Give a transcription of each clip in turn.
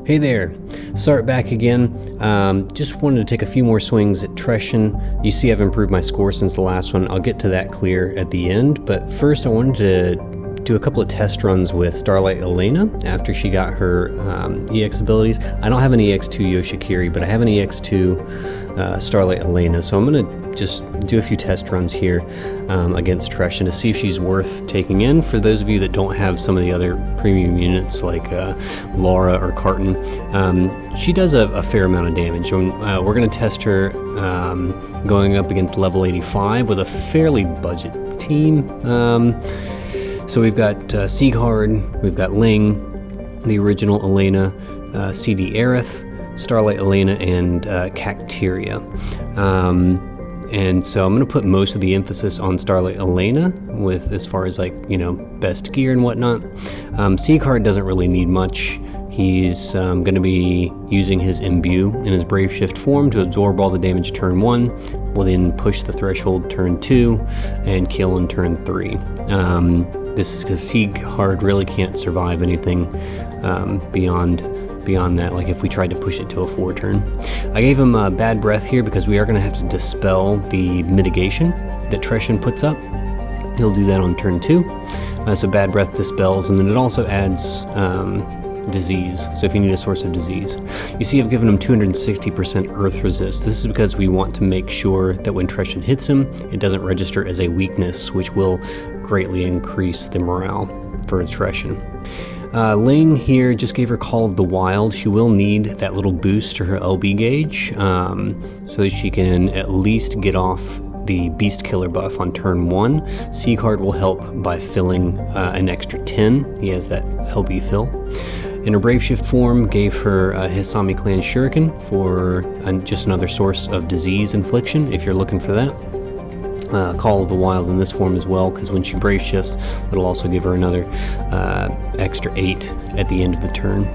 Hey there, Start back again. Just wanted to take a few more swings at Treshen. You see I've improved my score since the last one. I'll get to that clear at the end, but first I wanted to do a couple of test runs with Starlight Elena after she got her EX abilities. I don't have an EX2 Yoshikiri, but I have an EX2 Starlight Elena, so I'm going to just do a few test runs here against Treshen to see if she's worth taking in. For those of you that don't have some of the other premium units like Laura or Carton, she does a fair amount of damage. We're going to test her going up against level 85 with a fairly budget team. So we've got Skye, we've got Ling, the original Elena, CD Aerith, Starlight Elena, and Cacteria. And so I'm going to put most of the emphasis on Starlight Elena with as far as best gear and whatnot. Skye doesn't really need much. He's going to be using his Imbue in his Brave Shift form to absorb all the damage turn 1, will then push the threshold turn 2, and kill in turn 3. This is because Skye really can't survive anything beyond that, like if we tried to push it to a 4 turn. I gave him Bad Breath here because we are going to have to dispel the mitigation that Treshen puts up. He'll do that on turn 2. So Bad Breath dispels, and then it also adds disease, so if you need a source of disease. You see I've given him 260% Earth Resist. This is because we want to make sure that when Treshen hits him, it doesn't register as a weakness, which will greatly increase the morale for Treshen. Ling here just gave her Call of the Wild. She will need that little boost to her LB gauge so that she can at least get off the Beast Killer buff on turn 1. Skye will help by filling an extra 10. He has that LB fill. In her Brave Shift form, gave her Hisami Clan Shuriken for just another source of disease infliction if you're looking for that. Call of the Wild in this form as well, because when she Brave Shifts, it'll also give her another extra 8 at the end of the turn.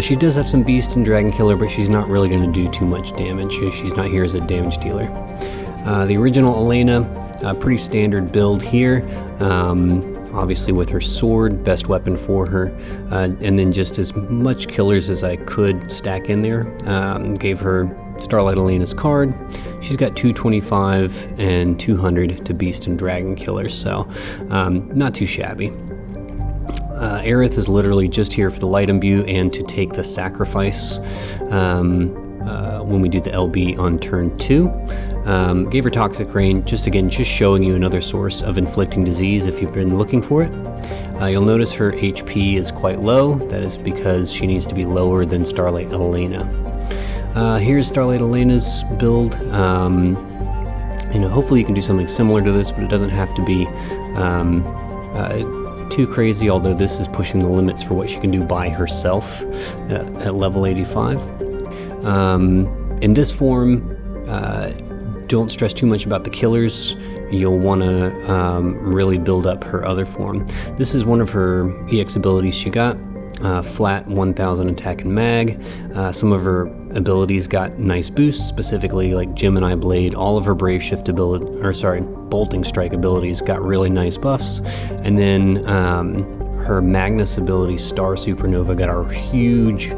She does have some Beast and Dragon Killer, but she's not really going to do too much damage. She's not here as a damage dealer. The original Elena, pretty standard build here. Obviously with her sword, best weapon for her, and then just as much killers as I could stack in there. Gave her Starlight Elena's card. She's got 225 and 200 to Beast and Dragon Killers, so not too shabby. Aerith is literally just here for the light imbue and to take the sacrifice when we do the LB on turn 2. Gave her Toxic Rain, just showing you another source of inflicting disease if you've been looking for it. You'll notice her HP is quite low. That is because she needs to be lower than Starlight Elena. Here's Starlight Elena's build. Hopefully you can do something similar to this, but it doesn't have to be too crazy, although this is pushing the limits for what she can do by herself at level 85. In this form, don't stress too much about the killers. You'll want to really build up her other form. This is one of her EX abilities she got. Flat 1000 attack and mag. Some of her abilities got nice boosts, specifically like Gemini Blade. All of her Brave Shift Bolting Strike abilities got really nice buffs. And then her Magnus ability, Star Supernova, got a huge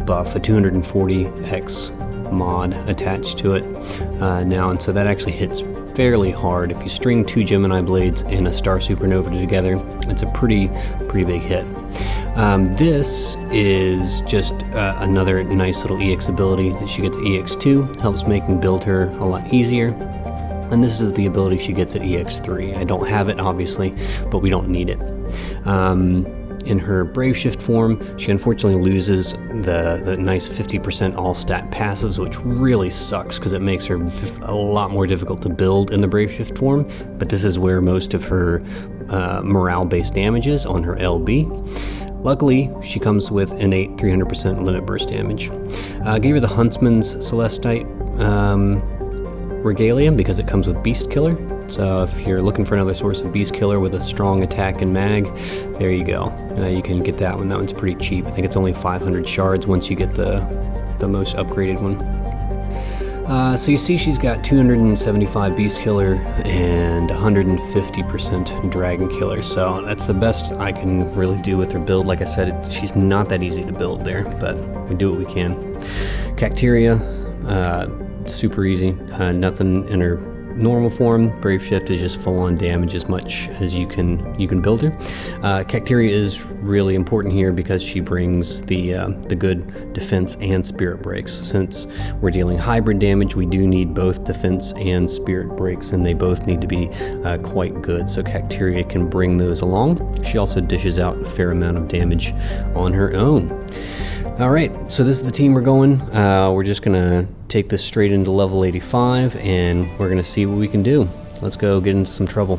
buff, a 240x mod attached to it now, and so that actually hits fairly hard. If you string 2 Gemini Blades and a Star Supernova together, it's a pretty big hit. This is just another nice little EX ability that she gets at EX2, helps make and build her a lot easier. And this is the ability she gets at EX3. I don't have it, obviously, but we don't need it. In her Brave Shift form, she unfortunately loses the nice 50% all stat passives, which really sucks because it makes her a lot more difficult to build in the Brave Shift form, but this is where most of her morale-based damage is, on her LB. Luckily, she comes with innate 300% limit burst damage. Gave her the Huntsman's Celestite Regalia because it comes with Beast Killer. So if you're looking for another source of Beast Killer with a strong attack and mag, there you go. You can get that one. That one's pretty cheap. I think it's only 500 shards once you get the most upgraded one. So you see she's got 275 Beast Killer and 150% Dragon Killer, so that's the best I can really do with her build. Like I said, she's not that easy to build there, but we do what we can. Cacteria, super easy, nothing in her normal form. Brave Shift is just full-on damage as much as you can build her. Cacteria is really important here because she brings the good defense and spirit breaks. Since we're dealing hybrid damage, we do need both defense and spirit breaks, and they both need to be quite good. So Cacteria can bring those along. She also dishes out a fair amount of damage on her own. Alright, so this is the team we're going. We're just going to take this straight into level 85, and we're going to see what we can do. Let's go get into some trouble.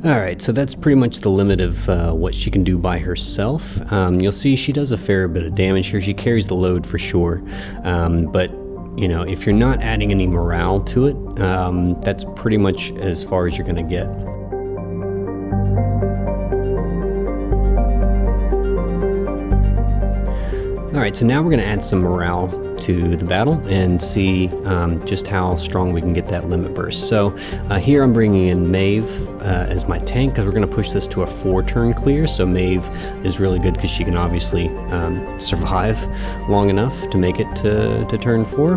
Alright, so that's pretty much the limit of what she can do by herself. You'll see she does a fair bit of damage here. She carries the load for sure, but you know, if you're not adding any morale to it, that's pretty much as far as you're going to get. Alright, so now we're going to add some morale to the battle and see just how strong we can get that limit burst. So here I'm bringing in Maeve as my tank, because we're going to push this to a 4-turn clear. So Maeve is really good because she can obviously survive long enough to make it to turn 4.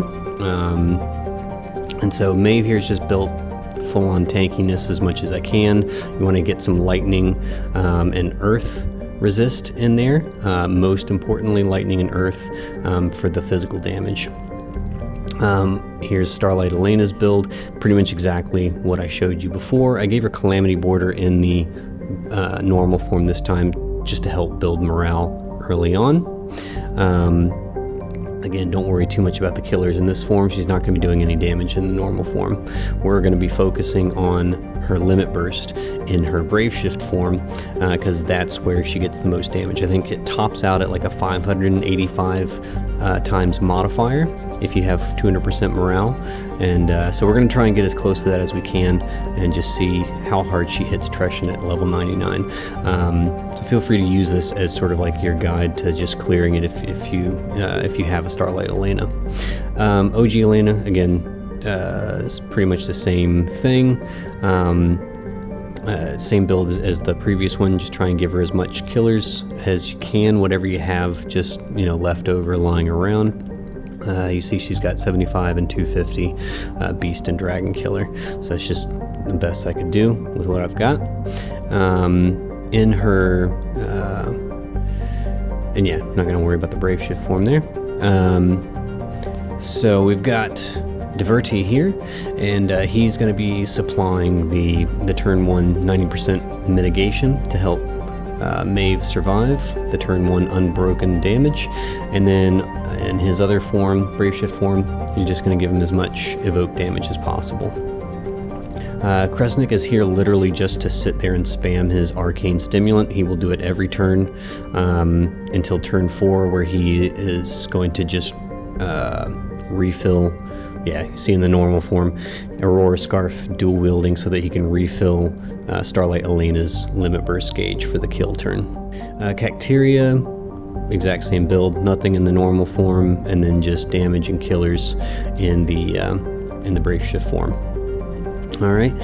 And so Maeve here is just built full-on tankiness as much as I can. You want to get some lightning and earth resist in there, most importantly lightning and earth for the physical damage. Here's Starlight Elena's build, pretty much exactly what I showed you before. I gave her Calamity Border in the normal form this time just to help build morale early on. Again, don't worry too much about the killers in this form. She's not going to be doing any damage in the normal form. We're going to be focusing on her limit burst in her Brave Shift form, because that's where she gets the most damage. I think it tops out at like a 585 times modifier if you have 200% morale, and so we're going to try and get as close to that as we can and just see how hard she hits Treshen at level 99. So feel free to use this as sort of like your guide to just clearing it if you have a Starlight Elena. OG Elena, again, is pretty much the same thing. Same build as the previous one. Just try and give her as much killers as you can, whatever you have just, you know, left over lying around. You see she's got 75 and 250 beast and dragon killer, so it's just the best I could do with what I've got. In her and yeah, not gonna worry about the Brave Shift form there. So we've got Diverti here, and he's going to be supplying the turn 1 90% mitigation to help Maeve survive the turn 1 unbroken damage, and then in his other form, Brave Shift form, you're just going to give him as much evoke damage as possible. Kresnik is here literally just to sit there and spam his arcane stimulant. He will do it every turn until turn 4, where he is going to just refill. Yeah, you see in the normal form, Aurora Scarf dual wielding so that he can refill Starlight Elena's limit burst gauge for the kill turn. Cacteria, exact same build, nothing in the normal form, and then just damage and killers in the Brave Shift form. All right,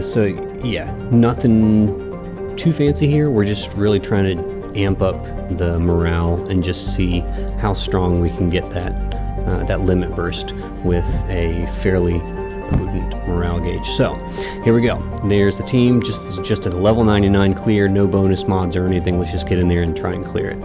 so yeah, nothing too fancy here. We're just really trying to amp up the morale and just see how strong we can get that limit burst with a fairly potent morale gauge. So here we go. There's the team, just at a level 99 clear, no bonus mods or anything. Let's just get in there and try and clear it.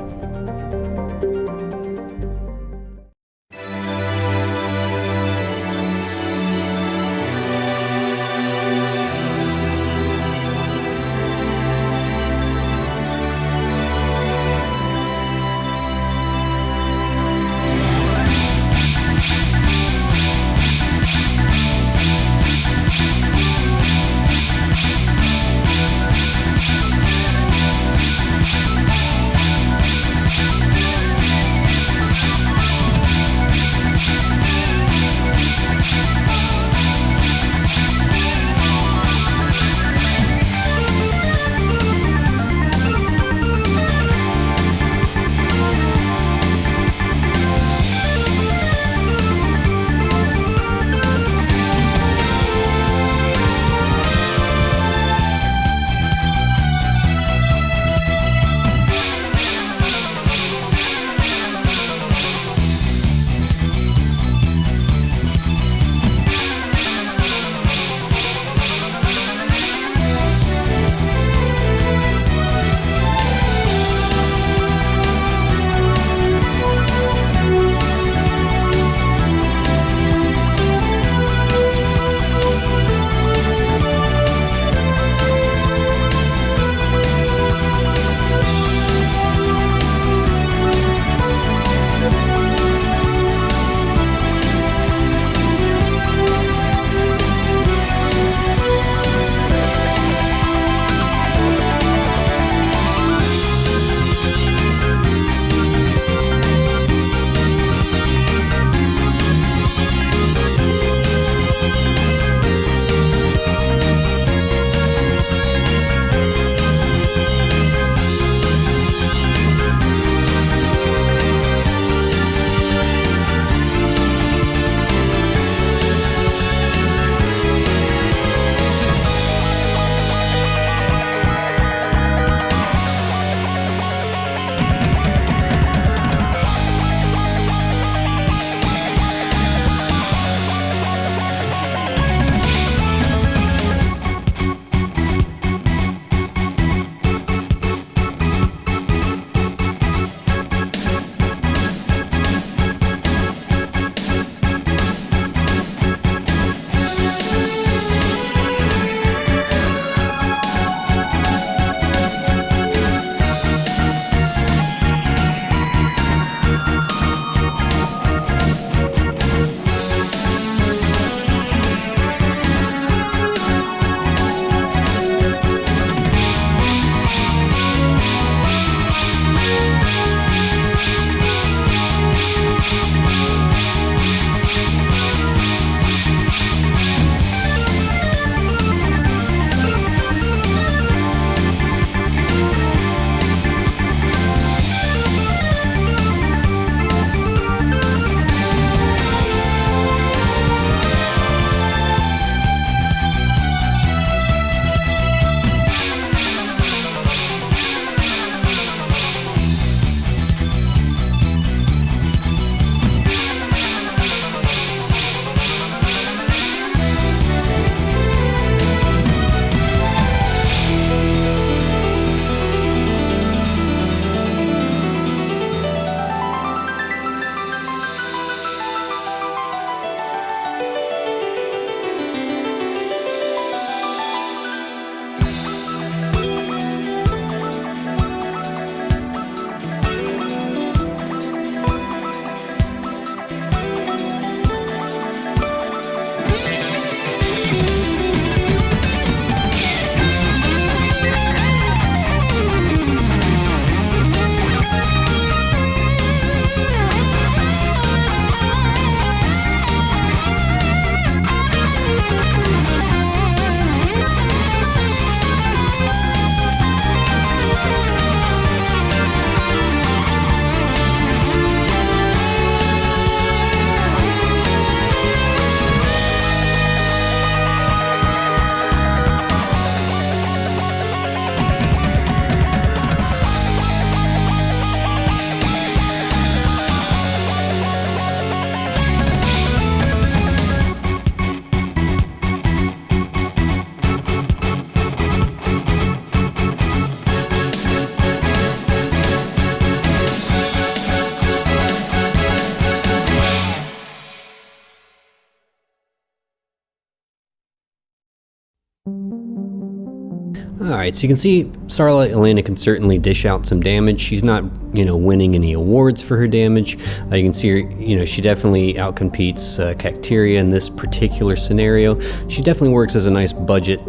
Alright, so you can see Starlight Elena can certainly dish out some damage. She's not, winning any awards for her damage. You can see her, she definitely outcompetes Cacteria in this particular scenario. She definitely works as a nice budget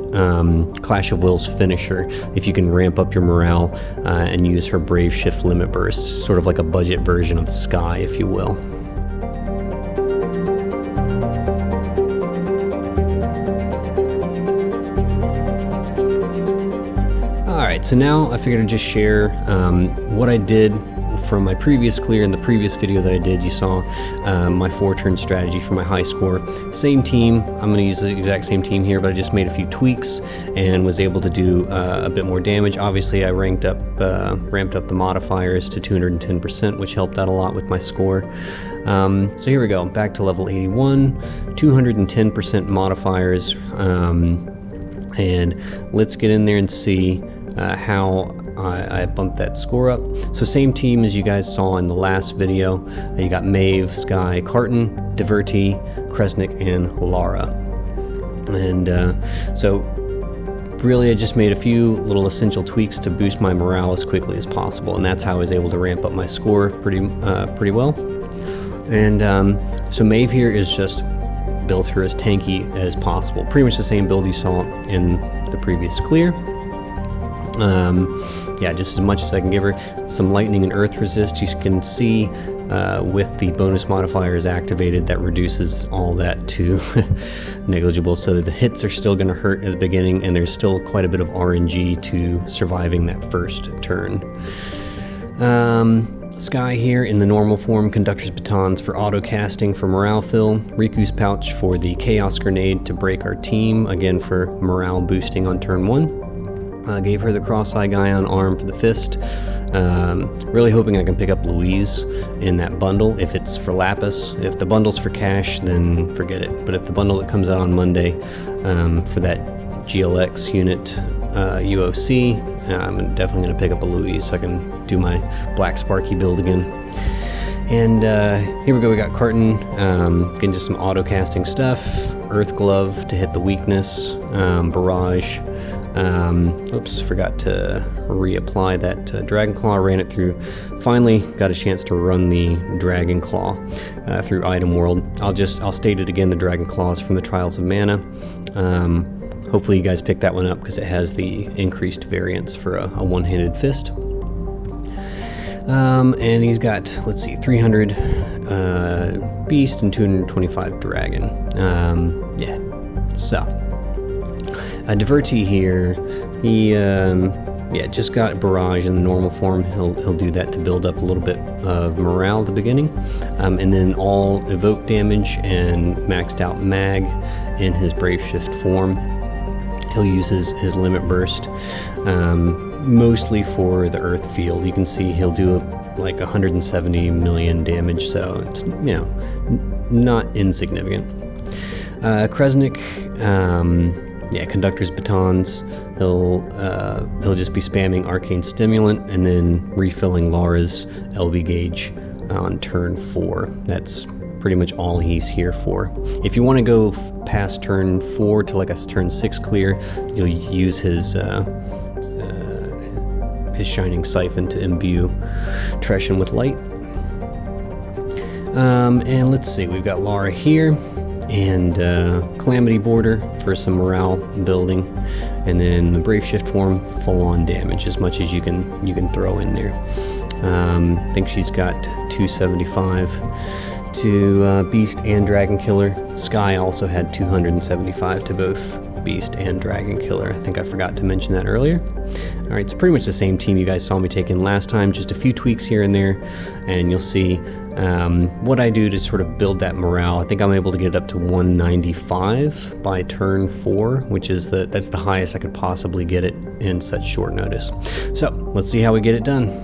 Clash of Wills finisher if you can ramp up your morale and use her Brave Shift Limit Burst, sort of like a budget version of Skye, if you will. Alright, so now I figured I'd just share what I did from my previous clear. In the previous video that I did, you saw my 4-turn strategy for my high score. Same team, I'm going to use the exact same team here, but I just made a few tweaks and was able to do a bit more damage. Obviously, I ramped up the modifiers to 210%, which helped out a lot with my score. So here we go, back to level 81, 210% modifiers, and let's get in there and see how I bumped that score up. So same team as you guys saw in the last video. You got Maeve, Skye, Carton, Diverti, Kresnik, and Lara. And so really I just made a few little essential tweaks to boost my morale as quickly as possible, and that's how I was able to ramp up my score pretty well. And so Maeve here is just built her as tanky as possible. Pretty much the same build you saw in the previous clear. Yeah, just as much as I can give her. Some lightning and earth resist. You can see with the bonus modifiers activated, that reduces all that to negligible, so that the hits are still going to hurt at the beginning, and there's still quite a bit of RNG to surviving that first turn. Skye here in the normal form, Conductor's Batons for auto casting for morale fill, Riku's Pouch for the Chaos Grenade to break our team, again for morale boosting on turn 1. Gave her the Cross-Eye Guy on arm for the fist. Really hoping I can pick up Louise in that bundle if it's for Lapis. If the bundle's for cash, then forget it. But if the bundle that comes out on Monday for that GLX unit UOC, I'm definitely going to pick up a Louise so I can do my Black Sparky build again. And here we go, we got Carton, getting just some auto casting stuff, Earth Glove to hit the weakness, Barrage, oops, forgot to reapply that Dragon Claw, ran it through, finally got a chance to run the Dragon Claw through Item World. I'll state it again, the Dragon Claw is from the Trials of Mana. Hopefully you guys picked that one up because it has the increased variance for a one-handed fist. And he's got, let's see, 300 Beast and 225 Dragon. Yeah, so Diverti here, he just got Barrage in the normal form. He'll do that to build up a little bit of morale at the beginning, and then all evoke damage and maxed out mag in his Brave Shift form. He'll use his Limit Burst, mostly for the Earth field. You can see he'll do like 170 million damage, so it's not insignificant. Kresnik, Conductor's Batons. He'll just be spamming Arcane Stimulant and then refilling Lara's LB gauge on turn 4. That's pretty much all he's here for. If you want to go past turn 4 to like a turn 6 clear, you'll use his Shining Siphon to imbue Treshen with light. And let's see, we've got Lara here, and Calamity Border for some morale building, and then the Brave Shift form, full-on damage, as much as you can throw in there. I think she's got 275 to Beast and Dragon Killer. Skye also had 275 to both Beast and Dragon Killer. I think I forgot to mention that earlier. Alright, it's pretty much the same team you guys saw me take in last time, just a few tweaks here and there, and you'll see what I do to sort of build that morale. I think I'm able to get it up to 195 by turn 4, which is that's the highest I could possibly get it in such short notice. So let's see how we get it done.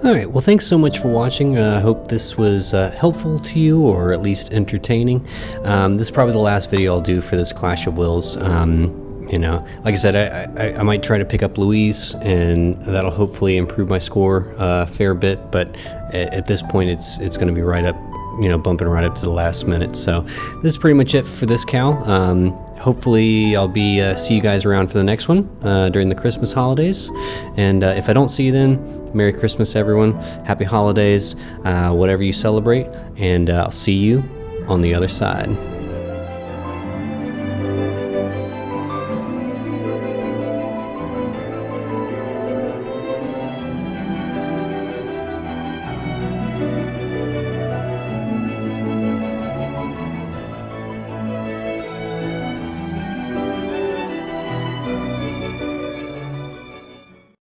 Alright, well thanks so much for watching. I hope this was helpful to you, or at least entertaining. This is probably the last video I'll do for this Clash of Wills. You know, like I said, I might try to pick up Louise, and that'll hopefully improve my score a fair bit, but at this point it's going to be right up, you know, bumping right up to the last minute. So this is pretty much it for this Cal. Hopefully I'll be see you guys around for the next one during the Christmas holidays, and if I don't see you then, Merry Christmas everyone, Happy Holidays, whatever you celebrate, and I'll see you on the other side.